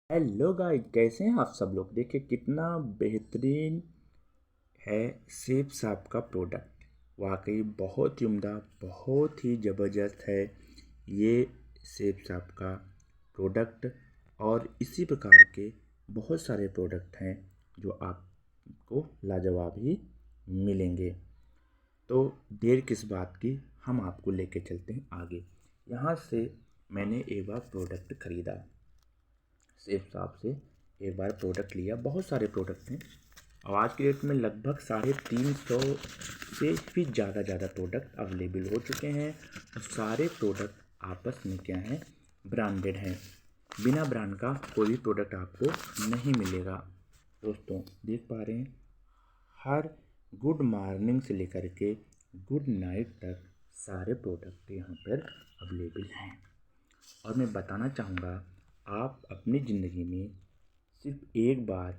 Hello guys, कैसे हैं आप सब लोग। देखिए कितना बेहतरीन है सेब साब का प्रोडक्ट। वाकई बहुत ही उम्दा, बहुत ही ज़बरदस्त है ये सेब साब का प्रोडक्ट। और इसी प्रकार के बहुत सारे प्रोडक्ट हैं जो आपको लाजवाब ही मिलेंगे। तो देर किस बात की, हम आपको लेके चलते हैं आगे। यहाँ से मैंने एक बार प्रोडक्ट ख़रीदा सेब साब से। एक बार प्रोडक्ट लिया, बहुत सारे प्रोडक्ट हैं और आज के डेट में लगभग 350 से भी ज़्यादा प्रोडक्ट अवेलेबल हो चुके हैं। और सारे प्रोडक्ट आपस में क्या हैं, ब्रांडेड हैं। बिना ब्रांड का कोई भी प्रोडक्ट आपको नहीं मिलेगा। दोस्तों देख पा रहे हैं, हर गुड मॉर्निंग से लेकर के गुड नाइट तक सारे प्रोडक्ट यहाँ पर अवेलेबल हैं। और मैं बताना चाहूँगा, आप अपनी ज़िंदगी में सिर्फ एक बार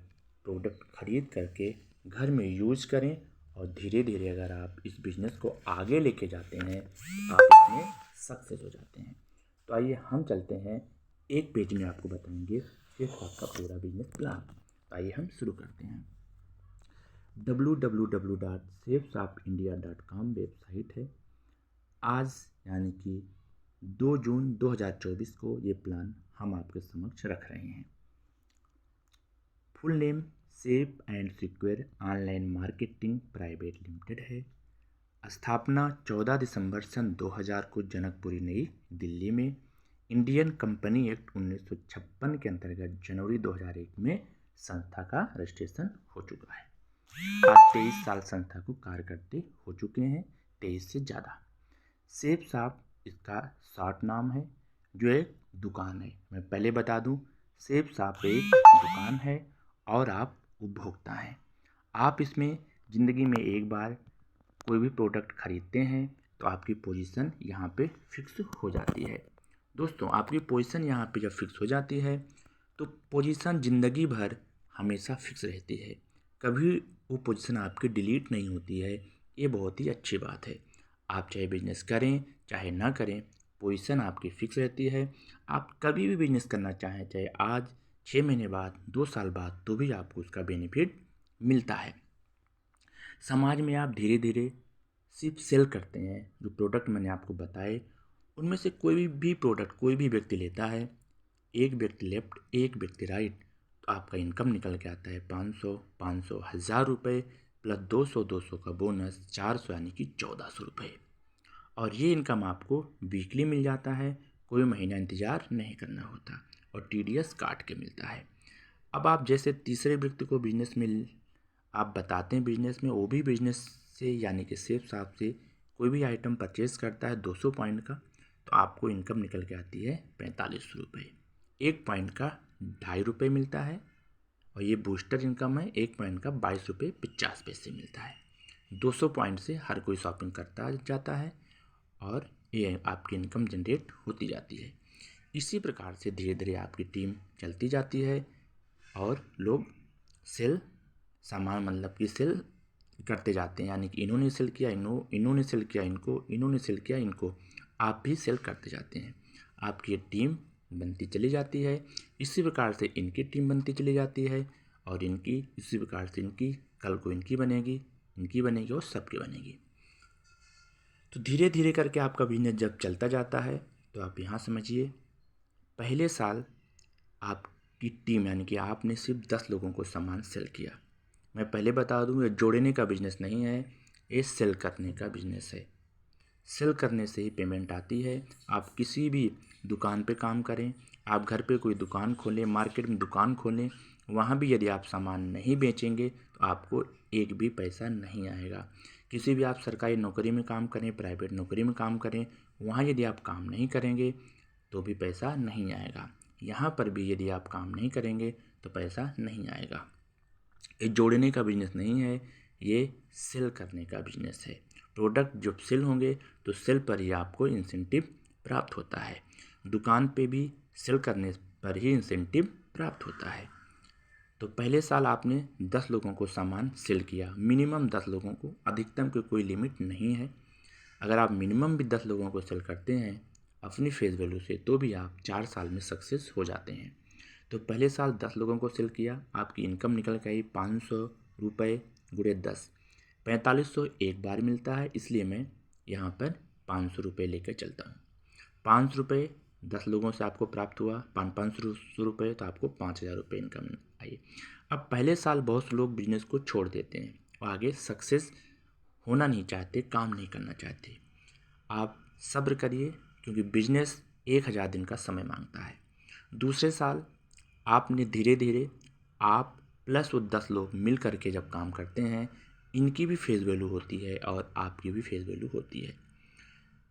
प्रोडक्ट ख़रीद करके घर में यूज़ करें और धीरे धीरे अगर आप इस बिज़नेस को आगे लेके जाते हैं आप इसमें सक्सेस हो जाते हैं। तो आइए हम चलते हैं, एक पेज में आपको बताएंगे फिर आपका पूरा बिजनेस प्लान। तो आइए हम शुरू करते हैं। www.safesapindia.com वेबसाइट है। आज यानी कि 2 जून 2024 को ये प्लान हम आपके समक्ष रख रहे हैं। Full name safe and secure online marketing private limited है। स्थापना 14 दिसंबर सन 2000 को जनकपुरी नई दिल्ली में इंडियन कंपनी एक्ट 1956 के अंतर्गत जनवरी 2001 में संस्था का रजिस्ट्रेशन हो चुका है। आज 23 साल संस्था को कार्य करते हो चुके हैं, 23 से ज़्यादा। सेब साब इसका शॉर्ट नाम है, जो एक दुकान है। मैं पहले बता दूं, सेब साब एक दुकान है और आप उपभोक्ता हैं। आप इसमें ज़िंदगी में एक बार कोई भी प्रोडक्ट खरीदते हैं तो आपकी पोजीशन यहाँ पे फिक्स हो जाती है। दोस्तों आपकी पोजीशन यहाँ पे जब फिक्स हो जाती है तो पोजीशन ज़िंदगी भर हमेशा फिक्स रहती है, कभी वो पोजीशन आपकी डिलीट नहीं होती है। ये बहुत ही अच्छी बात है। आप चाहे बिजनेस करें चाहे ना करें, पोजीशन आपकी फिक्स रहती है। आप कभी भी बिजनेस करना चाहें, चाहे आज 6 महीने बाद 2 साल बाद, तो भी आपको उसका बेनिफिट मिलता है। समाज में आप धीरे धीरे सिर्फ सेल करते हैं। जो प्रोडक्ट मैंने आपको बताए उनमें से कोई भी प्रोडक्ट कोई भी व्यक्ति लेता है, एक व्यक्ति लेफ्ट एक व्यक्ति राइट, तो आपका इनकम निकल के आता है 500 हज़ार रुपये प्लस 200 का बोनस 400 यानी कि 1400 रुपये। और ये इनकम आपको वीकली मिल जाता है, कोई महीना इंतज़ार नहीं करना होता और टीडीएस काट के मिलता है। अब आप जैसे तीसरे व्यक्ति को बिजनेस में आप बताते हैं बिजनेस में, वो भी बिजनेस से यानी कि सेब साब से कोई भी आइटम परचेज़ करता है 200 पॉइंट का, तो आपको इनकम निकल के आती है 45 रुपये। एक पॉइंट का 2.5 रुपये मिलता है और ये बूस्टर इनकम है। एक पॉइंट का 22 रुपये 50 पैसे मिलता है। 200 पॉइंट से हर कोई शॉपिंग करता जाता है और ये आपकी इनकम जनरेट होती जाती है। इसी प्रकार से धीरे धीरे आपकी टीम चलती जाती है और लोग सेल सामान मतलब कि सेल करते जाते हैं, यानी कि इन्होंने सेल किया इन्होंने सेल किया इन्होंने सेल किया इनको, आप भी सेल करते जाते हैं। आपकी टीम बनती चली जाती है। इसी प्रकार से इनकी टीम बनती चली जाती है और इनकी इसी प्रकार से इनकी, कल को इनकी बनेगी और सबकी बनेगी। तो धीरे धीरे करके आपका बिजनेस जब चलता जाता है तो आप यहाँ समझिए, पहले साल आपकी टीम यानी कि आपने सिर्फ 10 लोगों को सामान सेल किया। मैं पहले बता दूं, ये जोड़ने का बिजनेस नहीं है, ये सेल करने का बिजनेस है। सेल करने से ही पेमेंट आती है। आप किसी भी दुकान पे काम करें, आप घर पे कोई दुकान खोलें, मार्केट में दुकान खोलें, वहाँ भी यदि आप सामान नहीं बेचेंगे तो आपको एक भी पैसा नहीं आएगा। किसी भी आप सरकारी नौकरी में काम करें, प्राइवेट नौकरी में काम करें, वहाँ यदि आप काम नहीं करेंगे तो भी पैसा नहीं आएगा। यहाँ पर भी यदि आप काम नहीं करेंगे तो पैसा नहीं आएगा। ये जोड़ने का बिजनेस नहीं है, ये सेल करने का बिजनेस है। प्रोडक्ट जब सेल होंगे तो सेल पर ही आपको इंसेंटिव प्राप्त होता है। दुकान पे भी सेल करने पर ही इंसेंटिव प्राप्त होता है। तो पहले साल आपने 10 लोगों को सामान सेल किया, मिनिमम 10 लोगों को, अधिकतम की कोई लिमिट नहीं है। अगर आप मिनिमम भी 10 लोगों को सेल करते हैं अपनी फेस वैल्यू से, तो भी आप 4 साल में सक्सेस हो जाते हैं। तो पहले साल 10 लोगों को सेल किया, आपकी इनकम निकल के आई 500 रुपये गुणे 10, 4500 एक बार मिलता है, इसलिए मैं यहाँ पर 500 रुपये लेकर चलता हूँ। 500 रुपये 10 लोगों से आपको प्राप्त हुआ, 500 रुपये, तो आपको 5000 रुपये इनकम आई। अब पहले साल बहुत से लोग बिजनेस को छोड़ देते हैं और आगे सक्सेस होना नहीं चाहते, काम नहीं करना चाहते। आप सब्र करिए, क्योंकि बिजनेस 1000 दिन का समय मांगता है। दूसरे साल आपने धीरे धीरे आप प्लस वो 10 लोग मिल करके जब काम करते हैं, इनकी भी फेस वैल्यू होती है और आपकी भी फेस वैल्यू होती है।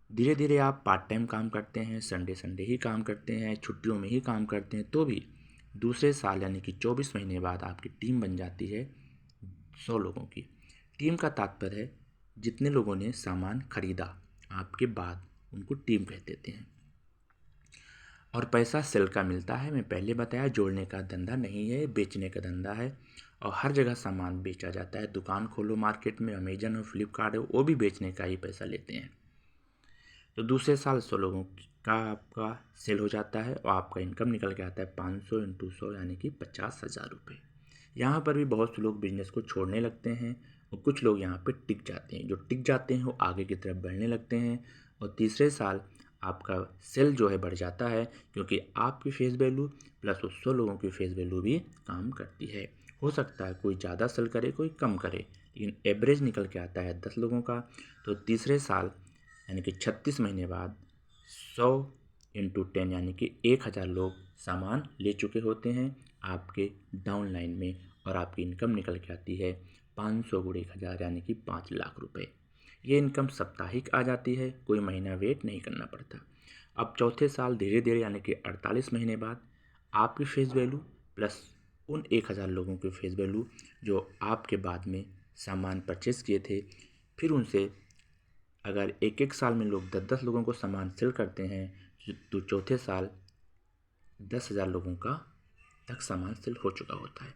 धीरे धीरे आप पार्ट टाइम काम करते हैं, संडे ही काम करते हैं, छुट्टियों में ही काम करते हैं, तो भी दूसरे साल यानी कि 24 महीने बाद आपकी टीम बन जाती है 100 लोगों की। टीम का तात्पर्य है जितने लोगों ने सामान खरीदा आपके बाद, उनको टीम कह देते हैं। और पैसा सेल का मिलता है। मैं पहले बताया जोड़ने का धंधा नहीं है, बेचने का धंधा है, और हर जगह सामान बेचा जाता है। दुकान खोलो मार्केट में, अमेजन हो, फ्लिपकार्ट हो, वो भी बेचने का ही पैसा लेते हैं। तो दूसरे साल 100 लोगों का आपका सेल हो जाता है और आपका इनकम निकल के आता है 500 × 100 यानी कि 50,000 रुपये। यहाँ पर भी बहुत से लोग बिजनेस को छोड़ने लगते हैं और कुछ लोग यहाँ पे टिक जाते हैं। जो टिक जाते हैं वो आगे की तरफ बढ़ने लगते हैं और तीसरे साल आपका सेल जो है बढ़ जाता है, क्योंकि आपकी फेस वैल्यू प्लस उस 100 लोगों की फेस वैल्यू भी काम करती है। हो सकता है कोई ज़्यादा सेल करे, कोई कम करे, लेकिन एवरेज निकल के आता है 10 लोगों का। तो तीसरे साल यानी कि 36 महीने बाद 100 × 10 यानी कि 1000 लोग सामान ले चुके होते हैं आपके डाउन लाइन में, और आपकी इनकम निकल के आती है 500 × 1000 यानी कि 5 लाख रुपए। ये इनकम साप्ताहिक आ जाती है, कोई महीना वेट नहीं करना पड़ता। अब चौथे साल धीरे धीरे यानी कि 48 महीने बाद आपकी फेस वैल्यू प्लस उन 1000 लोगों की फेस वैल्यू जो आपके बाद में सामान परचेस किए थे, फिर उनसे अगर एक एक साल में लोग 10-10 लोगों को सामान सेल करते हैं तो चौथे साल 10,000 लोगों का तक सामान सेल हो चुका होता है।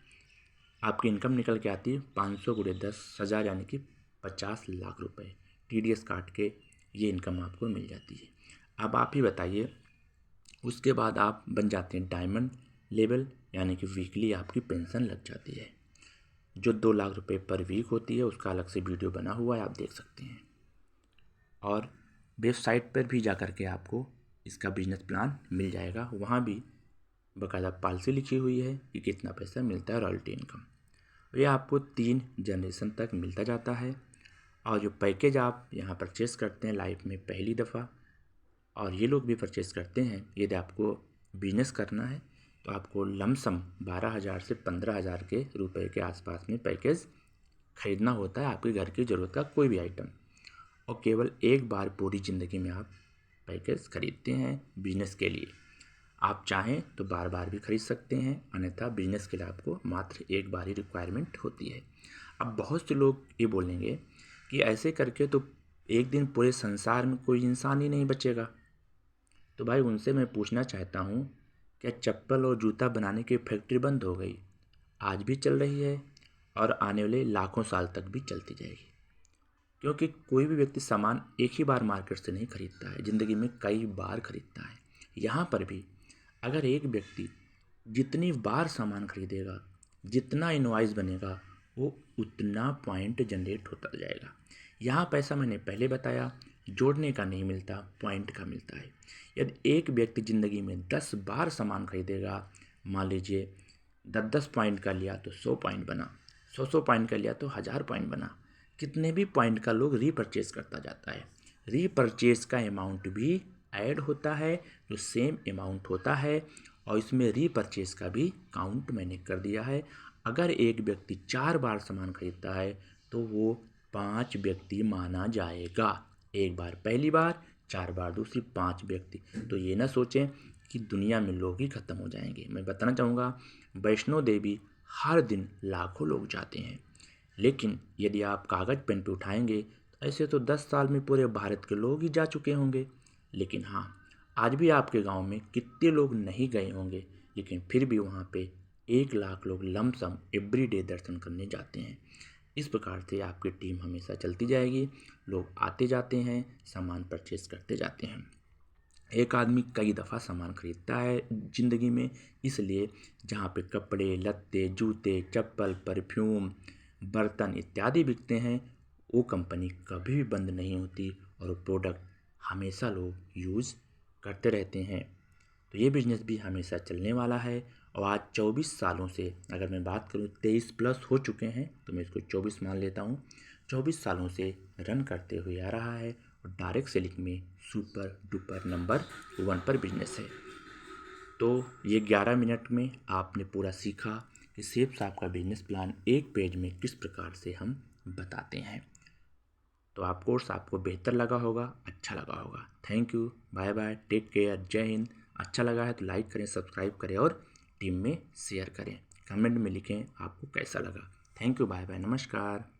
आपकी इनकम निकल के आती है 500 × 10,000 यानी कि 50 लाख रुपए। TDS काट के ये इनकम आपको मिल जाती है। अब आप ही बताइए, उसके बाद आप बन जाते हैं डायमंड लेवल, यानी कि वीकली आपकी पेंशन लग जाती है, जो 2 लाख रुपए पर वीक होती है। उसका अलग से वीडियो बना हुआ है, आप देख सकते हैं। और वेबसाइट पर भी जा कर के आपको इसका बिजनेस प्लान मिल जाएगा, वहाँ भी बाकायदा पॉलिसी लिखी हुई है कि कितना पैसा मिलता है रॉयल्टी इनकम। ये आपको 3 जनरेशन तक मिलता जाता है। और जो पैकेज आप यहाँ परचेस करते हैं लाइफ में पहली दफ़ा, और ये लोग भी परचेस करते हैं, यदि आपको बिजनेस करना है तो आपको लमसम 12,000 से 15,000 के रुपए के आसपास में पैकेज खरीदना होता है, आपके घर की ज़रूरत का कोई भी आइटम, और केवल एक बार पूरी ज़िंदगी में आप पैकेज खरीदते हैं बिजनेस के लिए। आप चाहें तो बार बार भी खरीद सकते हैं, अन्यथा बिजनेस के लिए आपको मात्र एक बार ही रिक्वायरमेंट होती है। अब बहुत से लोग ये बोलेंगे कि ऐसे करके तो एक दिन पूरे संसार में कोई इंसान ही नहीं बचेगा। तो भाई उनसे मैं पूछना चाहता हूँ, क्या चप्पल और जूता बनाने की फैक्ट्री बंद हो गई? आज भी चल रही है और आने वाले लाखों साल तक भी चलती जाएगी, क्योंकि कोई भी व्यक्ति सामान एक ही बार मार्केट से नहीं खरीदता है, ज़िंदगी में कई बार खरीदता है। यहाँ पर भी अगर एक व्यक्ति जितनी बार सामान खरीदेगा, जितना इनवॉइस बनेगा, वो उतना पॉइंट जनरेट होता जाएगा। यहाँ पैसा मैंने पहले बताया जोड़ने का नहीं मिलता, पॉइंट का मिलता है। यदि एक व्यक्ति ज़िंदगी में 10 बार सामान खरीदेगा, मान लीजिए 10-10 पॉइंट का लिया तो 100 पॉइंट बना, 100 पॉइंट का लिया तो 1000 पॉइंट बना। कितने भी पॉइंट का लोग रीपरचेज करता जाता है, रीपरचेज का अमाउंट भी ऐड होता है जो सेम अमाउंट होता है, और इसमें रीपरचेज का भी काउंट मैंने कर दिया है। अगर एक व्यक्ति 4 बार सामान खरीदता है तो वो 5 व्यक्ति माना जाएगा। एक बार पहली बार, 4 बार दूसरी, 5 व्यक्ति। तो ये ना सोचें कि दुनिया में लोग ही ख़त्म हो जाएंगे। मैं बताना चाहूँगा, वैष्णो देवी हर दिन लाखों लोग जाते हैं, लेकिन यदि आप कागज़ पेन पे उठाएंगे तो ऐसे तो 10 साल में पूरे भारत के लोग ही जा चुके होंगे। लेकिन हाँ, आज भी आपके गांव में कितने लोग नहीं गए होंगे, लेकिन फिर भी वहाँ पे 1 लाख लोग लमसम एवरीडे दर्शन करने जाते हैं। इस प्रकार से आपकी टीम हमेशा चलती जाएगी, लोग आते जाते हैं, सामान परचेस करते जाते हैं। एक आदमी कई दफ़ा सामान खरीदता है ज़िंदगी में, इसलिए जहाँ पे कपड़े, लत्ते, जूते, चप्पल, परफ्यूम, बर्तन इत्यादि बिकते हैं, वो कंपनी कभी भी बंद नहीं होती और वो प्रोडक्ट हमेशा लोग यूज़ करते रहते हैं। तो ये बिज़नेस भी हमेशा चलने वाला है। और आज 24 सालों से, अगर मैं बात करूँ 23 प्लस हो चुके हैं तो मैं इसको 24 मान लेता हूँ, 24 सालों से रन करते हुए आ रहा है और डायरेक्ट सेलिंग में सुपर डुपर नंबर 1 पर बिजनेस है। तो ये 11 मिनट में आपने पूरा सीखा कि सेफ साहब का बिजनेस प्लान एक पेज में किस प्रकार से हम बताते हैं। तो आप कोर्स आपको बेहतर लगा होगा, अच्छा लगा होगा। Thank you, bye bye, take care, जय हिंद। अच्छा लगा है तो लाइक करें, सब्सक्राइब करें और टीम में शेयर करें। कमेंट में लिखें आपको कैसा लगा। थैंक यू, बाय बाय, नमस्कार।